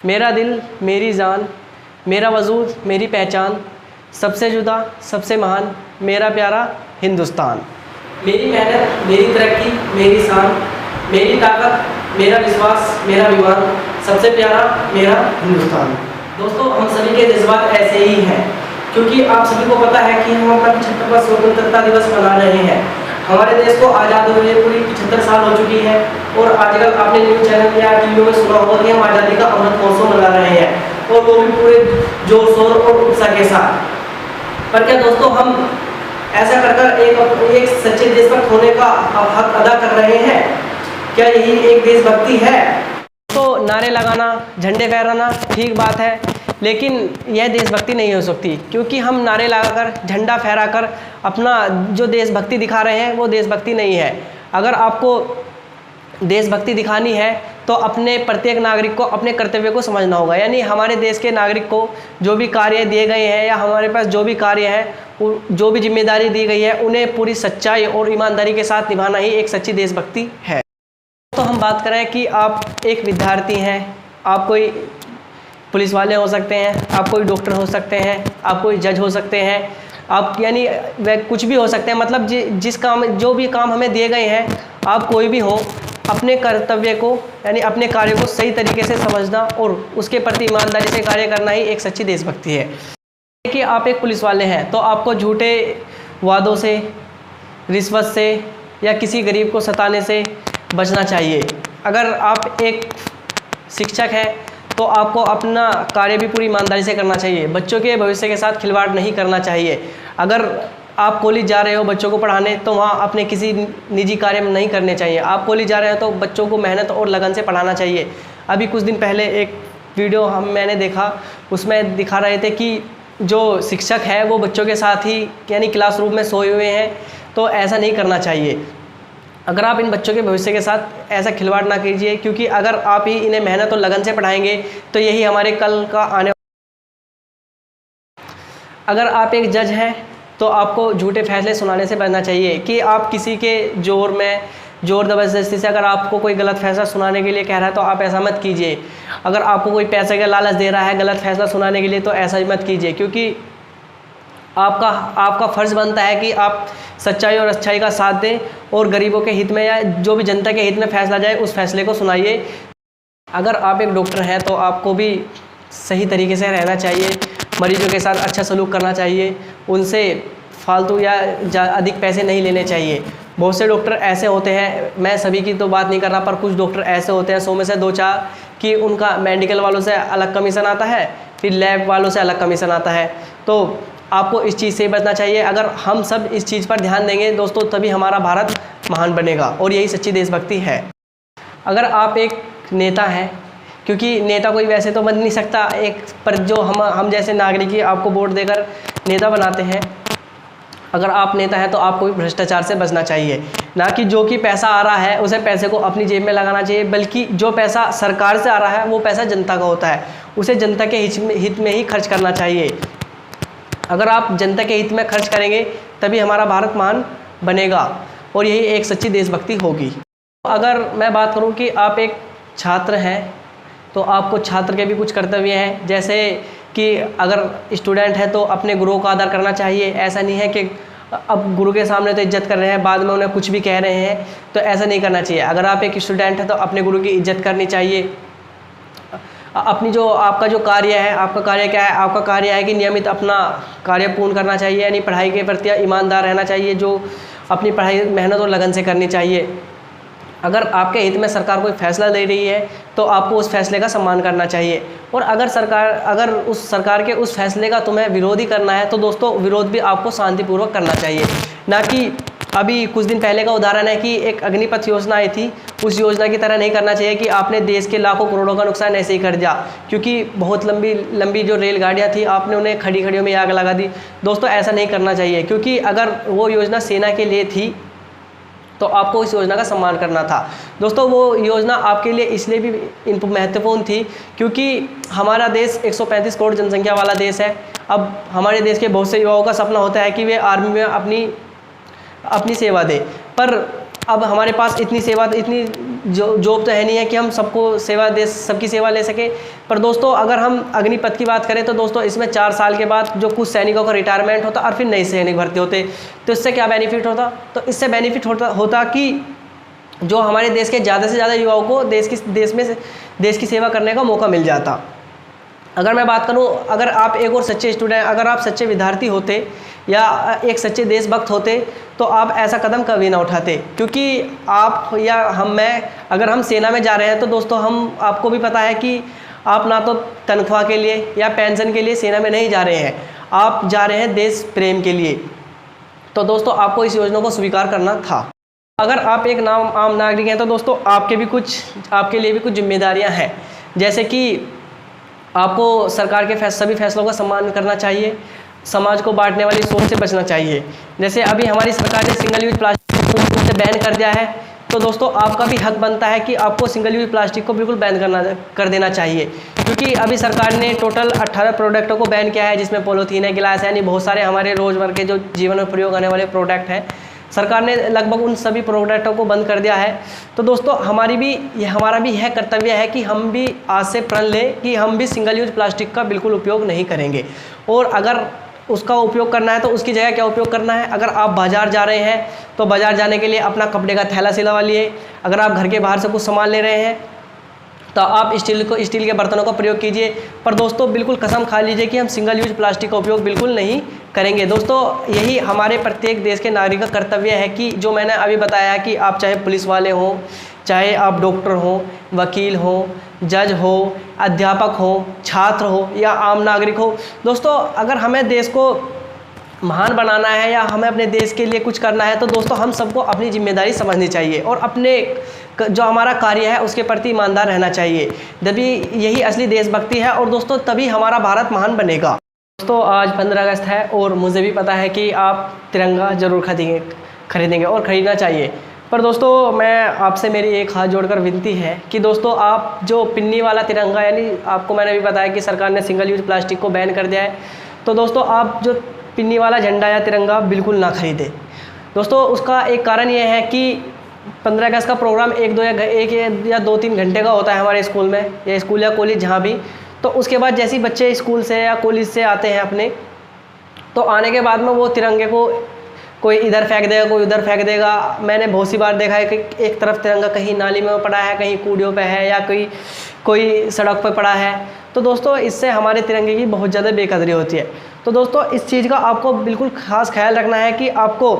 मेरा दिल मेरी जान, मेरा वजूद मेरी पहचान, सबसे जुदा सबसे महान मेरा प्यारा हिंदुस्तान। मेरी मेहनत मेरी तरक्की मेरी शान, मेरी ताकत मेरा विश्वास मेरा विमान, सबसे प्यारा मेरा हिंदुस्तान। दोस्तों, हम सभी के जज्बात ऐसे ही हैं, क्योंकि आप सभी को पता है कि हम अपना 75वां स्वतंत्रता दिवस मना रहे हैं। हमारे देश को आज़ाद हुए पूरी 75 साल हो चुकी है और आजकल आपने न्यूज़ चैनल या टीवीओ में सुना होगा कि हम आज़ादी का अमृत महोत्सव मना रहे हैं, और वो भी पूरे जोर शोर और उत्साह के साथ। पर क्या दोस्तों, हम ऐसा कर एक सच्चे देशभक्त होने का हक अदा कर रहे हैं? क्या यही एक देशभक्ति है? तो नारे लगाना, झंडे फहराना ठीक बात है, लेकिन यह देशभक्ति नहीं हो सकती, क्योंकि हम नारे लगाकर झंडा फहराकर अपना जो देशभक्ति दिखा रहे हैं वो देशभक्ति नहीं है। अगर आपको देशभक्ति दिखानी है तो अपने प्रत्येक नागरिक को अपने कर्तव्य को समझना होगा, यानी हमारे देश के नागरिक को जो भी कार्य दिए गए हैं या हमारे पास जो भी कार्य है, जो भी जिम्मेदारी दी गई है, उन्हें पूरी सच्चाई और ईमानदारी के साथ निभाना ही एक सच्ची देशभक्ति है। तो हम बात करें कि आप एक विद्यार्थी हैं, आप कोई पुलिस वाले हो सकते हैं, आप कोई डॉक्टर हो सकते हैं, आप कोई जज हो सकते हैं, आप यानी वह कुछ भी हो सकते हैं। मतलब जिस काम जो भी काम हमें दिए गए हैं, आप कोई भी हो, अपने कर्तव्य को यानी अपने कार्य को सही तरीके से समझना और उसके प्रति ईमानदारी से कार्य करना ही एक सच्ची देशभक्ति है। कि आप एक पुलिस वाले हैं तो आपको झूठे वादों से, रिश्वत से या किसी गरीब को सताने से बचना चाहिए। अगर आप एक शिक्षक हैं तो आपको अपना कार्य भी पूरी ईमानदारी से करना चाहिए। बच्चों के भविष्य के साथ खिलवाड़ नहीं करना चाहिए। अगर आप कॉलेज जा रहे हो बच्चों को पढ़ाने, तो वहाँ अपने किसी निजी कार्य में नहीं करने चाहिए। आप कॉलेज जा रहे हो तो बच्चों को मेहनत और लगन से पढ़ाना चाहिए। अभी कुछ दिन पहले एक वीडियो मैंने देखा, उसमें दिखा रहे थे कि जो शिक्षक है वो बच्चों के साथ ही यानी क्लासरूम में सोए हुए हैं, तो ऐसा नहीं करना चाहिए। अगर आप इन बच्चों के भविष्य के साथ ऐसा खिलवाड़ ना कीजिए, क्योंकि अगर आप ही इन्हें मेहनत और लगन से पढ़ाएंगे तो यही हमारे कल का आने। अगर आप एक जज हैं तो आपको झूठे फैसले सुनाने से बचना चाहिए कि आप किसी के ज़ोर ज़बरदस्ती से अगर आपको कोई गलत फैसला सुनाने के लिए कह रहा है तो आप ऐसा मत कीजिए। अगर आपको कोई पैसे का लालच दे रहा है गलत फैसला सुनाने के लिए तो ऐसा ही मत कीजिए, क्योंकि आपका फ़र्ज़ बनता है कि आप सच्चाई और अच्छाई का साथ दें और गरीबों के हित में या जो भी जनता के हित में फैसला जाए उस फैसले को सुनाइए। अगर आप एक डॉक्टर हैं तो आपको भी सही तरीके से रहना चाहिए, मरीजों के साथ अच्छा सलूक करना चाहिए, उनसे फालतू या अधिक पैसे नहीं लेने चाहिए। बहुत से डॉक्टर ऐसे होते हैं, मैं सभी की तो बात नहीं कर रहा, पर कुछ डॉक्टर ऐसे होते हैं 100 में से 2-4 कि उनका मेडिकल वालों से अलग कमीशन आता है, फिर लैब वालों से अलग कमीशन आता है। तो आपको इस चीज़ से बचना चाहिए। अगर हम सब इस चीज़ पर ध्यान देंगे दोस्तों, तभी हमारा भारत महान बनेगा और यही सच्ची देशभक्ति है। अगर आप एक नेता हैं, क्योंकि नेता कोई वैसे तो बन नहीं सकता, एक पर जो हम जैसे नागरिक ही आपको वोट देकर नेता बनाते हैं। अगर आप नेता हैं तो आपको भी भ्रष्टाचार से बचना चाहिए, ना कि जो कि पैसा आ रहा है उसे पैसे को अपनी जेब में लगाना चाहिए, बल्कि जो पैसा सरकार से आ रहा है वो पैसा जनता का होता है, उसे जनता के हित में ही खर्च करना चाहिए। अगर आप जनता के हित में खर्च करेंगे तभी हमारा भारत महान बनेगा और यही एक सच्ची देशभक्ति होगी। अगर मैं बात करूं कि आप एक छात्र हैं तो आपको छात्र के भी कुछ कर्तव्य हैं, जैसे कि अगर स्टूडेंट है तो अपने गुरुओं का आदर करना चाहिए। ऐसा नहीं है कि अब गुरु के सामने तो इज्जत कर रहे हैं, बाद में उन्हें कुछ भी कह रहे हैं, तो ऐसा नहीं करना चाहिए। अगर आप एक स्टूडेंट हैं तो अपने गुरु की इज्जत करनी चाहिए। अपनी जो आपका जो कार्य है, आपका कार्य क्या है? आपका कार्य है कि नियमित अपना कार्य पूर्ण करना चाहिए, यानी पढ़ाई के प्रति ईमानदार रहना चाहिए, जो अपनी पढ़ाई मेहनत और लगन से करनी चाहिए। अगर आपके हित में सरकार कोई फैसला ले रही है तो आपको उस फैसले का सम्मान करना चाहिए, और अगर उस सरकार के उस फैसले का तुम्हें विरोध ही करना है तो दोस्तों विरोध भी आपको शांतिपूर्वक करना चाहिए। ना कि अभी कुछ दिन पहले का उदाहरण है कि एक अग्निपथ योजना आई थी, उस योजना की तरह नहीं करना चाहिए कि आपने देश के लाखों करोड़ों का नुकसान ऐसे ही कर दिया, क्योंकि बहुत लंबी जो रेलगाड़ियाँ थी आपने उन्हें खड़ियों में आग लगा दी। दोस्तों ऐसा नहीं करना चाहिए, क्योंकि अगर वो योजना सेना के लिए थी तो आपको इस योजना का सम्मान करना था। दोस्तों वो योजना आपके लिए इसलिए भी महत्वपूर्ण थी क्योंकि हमारा देश 135 करोड़ जनसंख्या वाला देश है। अब हमारे देश के बहुत से युवाओं का सपना होता है कि वे आर्मी में अपनी सेवा दें, पर अब हमारे पास इतनी जॉब तो है नहीं है कि हम सबकी सेवा ले सके। पर दोस्तों अगर हम अग्निपथ की बात करें तो दोस्तों इसमें 4 साल के बाद जो कुछ सैनिकों का रिटायरमेंट होता और फिर नए सैनिक भर्ती होते, तो इससे क्या बेनिफिट होता? तो इससे बेनिफिट होता कि जो हमारे देश के ज़्यादा से ज़्यादा युवाओं को देश की सेवा करने का मौका मिल जाता। अगर मैं बात करूं, अगर आप एक और सच्चे स्टूडेंट, अगर आप सच्चे विद्यार्थी होते या एक सच्चे देशभक्त होते तो आप ऐसा कदम कभी ना उठाते, क्योंकि आप या अगर हम सेना में जा रहे हैं तो दोस्तों आपको भी पता है कि आप ना तो तनख्वाह के लिए या पेंशन के लिए सेना में नहीं जा रहे हैं, आप जा रहे हैं देश प्रेम के लिए। तो दोस्तों आपको इस योजना को स्वीकार करना था। अगर आप एक आम नागरिक हैं तो दोस्तों आपके लिए भी कुछ जिम्मेदारियां हैं, जैसे कि आपको सरकार के सभी फैसलों का सम्मान करना चाहिए, समाज को बांटने वाली सोच से बचना चाहिए। जैसे अभी हमारी सरकार ने सिंगल यूज प्लास्टिक को से बैन कर दिया है, तो दोस्तों आपका भी हक बनता है कि आपको सिंगल यूज प्लास्टिक को बिल्कुल बैन कर देना चाहिए, क्योंकि अभी सरकार ने टोटल 18 प्रोडक्टों को बैन किया है, जिसमें पॉलीथीन है, गिलास है, यानी बहुत सारे हमारे रोज़मर्रा के जो जीवन में प्रयोग आने वाले प्रोडक्ट हैं, सरकार ने लगभग उन सभी प्रोडक्टों को बंद कर दिया है। तो दोस्तों हमारा भी यह कर्तव्य है कि हम भी आज से प्रण लें कि हम भी सिंगल यूज प्लास्टिक का बिल्कुल उपयोग नहीं करेंगे, और अगर उसका उपयोग करना है तो उसकी जगह क्या उपयोग करना है। अगर आप बाज़ार जा रहे हैं तो बाज़ार जाने के लिए अपना कपड़े का थैला सिलवा लिए, अगर आप घर के बाहर से कुछ सामान ले रहे हैं तो आप स्टील के बर्तनों का प्रयोग कीजिए। पर दोस्तों बिल्कुल कसम खा लीजिए कि हम सिंगल यूज प्लास्टिक का उपयोग बिल्कुल नहीं करेंगे। दोस्तों यही हमारे प्रत्येक देश के नागरिक का कर्तव्य है कि जो मैंने अभी बताया कि आप चाहे पुलिस वाले हों, चाहे आप डॉक्टर हों, वकील हों, जज हो, अध्यापक हो, छात्र हो या आम नागरिक हो, दोस्तों अगर हमें देश को महान बनाना है या हमें अपने देश के लिए कुछ करना है तो दोस्तों हम सबको अपनी जिम्मेदारी समझनी चाहिए और अपने जो हमारा कार्य है उसके प्रति ईमानदार रहना चाहिए। तभी यही असली देशभक्ति है और दोस्तों तभी हमारा भारत महान बनेगा। दोस्तों आज 15 अगस्त है और मुझे भी पता है कि आप तिरंगा ज़रूर खरीदेंगे और ख़रीदना चाहिए। पर दोस्तों मैं आपसे मेरी एक हाथ जोड़कर विनती है कि दोस्तों आप जो पिन्नी वाला तिरंगा, यानी आपको मैंने भी बताया कि सरकार ने सिंगल यूज प्लास्टिक को बैन कर दिया है, तो दोस्तों आप जो पिन्नी वाला झंडा या तिरंगा बिल्कुल ना खरीदें। दोस्तों उसका एक कारण ये है कि 15 अगस्त का प्रोग्राम एक या 2-3 घंटे का होता है हमारे स्कूल में, या स्कूल या कॉलेज जहाँ भी। तो उसके बाद जैसे ही बच्चे स्कूल से या कॉलेज से आते हैं अपने, तो आने के बाद में वो तिरंगे को कोई इधर फेंक देगा, कोई उधर फेंक देगा। मैंने बहुत सी बार देखा है कि एक तरफ तिरंगा कहीं नाली में पड़ा है, कहीं कूड़ियों पे है, या कोई सड़क पर पड़ा है। तो दोस्तों इससे हमारे तिरंगे की बहुत ज़्यादा बेकदरी होती है। तो दोस्तों इस चीज़ का आपको बिल्कुल खास ख्याल रखना है कि आपको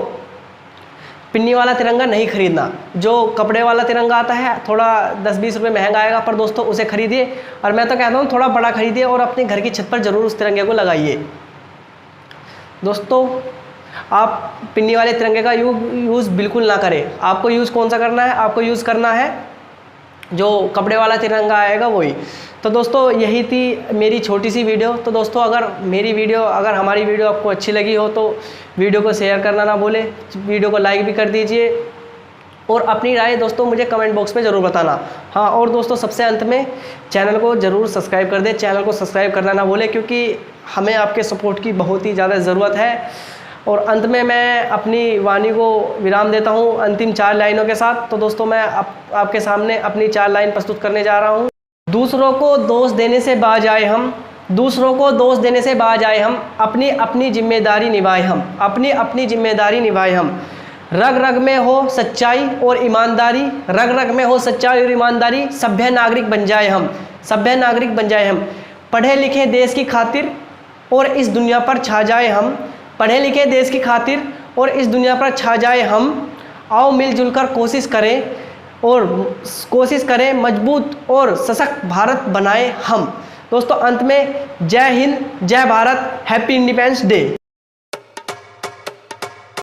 पिन्नी वाला तिरंगा नहीं खरीदना। जो कपड़े वाला तिरंगा आता है थोड़ा 10-20 रुपये महंगा आएगा, पर दोस्तों उसे खरीदिए, और मैं तो कहता हूँ थोड़ा बड़ा खरीदिए और अपने घर की छत पर ज़रूर उस तिरंगे को लगाइए। दोस्तों आप पिन्नी वाले तिरंगे का यूज़ बिल्कुल ना करें। आपको यूज़ कौन सा करना है? आपको यूज़ करना है जो कपड़े वाला तिरंगा आएगा वही। तो दोस्तों यही थी मेरी छोटी सी वीडियो। तो दोस्तों अगर हमारी वीडियो आपको अच्छी लगी हो तो वीडियो को शेयर करना ना भूलें, वीडियो को लाइक भी कर दीजिए और अपनी राय दोस्तों मुझे कमेंट बॉक्स में ज़रूर बताना। हाँ, और दोस्तों सबसे अंत में चैनल को ज़रूर सब्सक्राइब कर दें। चैनल को सब्सक्राइब करना ना भूलें, क्योंकि हमें आपके सपोर्ट की बहुत ही ज़्यादा ज़रूरत है। और अंत में मैं अपनी वाणी को विराम देता हूँ अंतिम 4 लाइनों के साथ। तो दोस्तों मैं आपके सामने अपनी 4 लाइन प्रस्तुत करने जा रहा हूँ। दूसरों को दोष देने से बाज आए हम, दूसरों को दोष देने से बाज आए हम, अपनी अपनी जिम्मेदारी निभाए हम, अपनी अपनी जिम्मेदारी निभाए हम। रग रग में हो सच्चाई और ईमानदारी, रग रग में हो सच्चाई और ईमानदारी, सभ्य नागरिक बन जाए हम, सभ्य नागरिक बन जाए हम। पढ़े लिखे देश की खातिर और इस दुनिया पर छा जाए हम, पढ़े लिखे देश की खातिर और इस दुनिया पर छा जाए हम। आओ मिलजुल कर कोशिश करें मजबूत और सशक्त भारत बनाए हम। दोस्तों अंत में जय हिंद, जय भारत, हैप्पी इंडिपेंडेंस डे।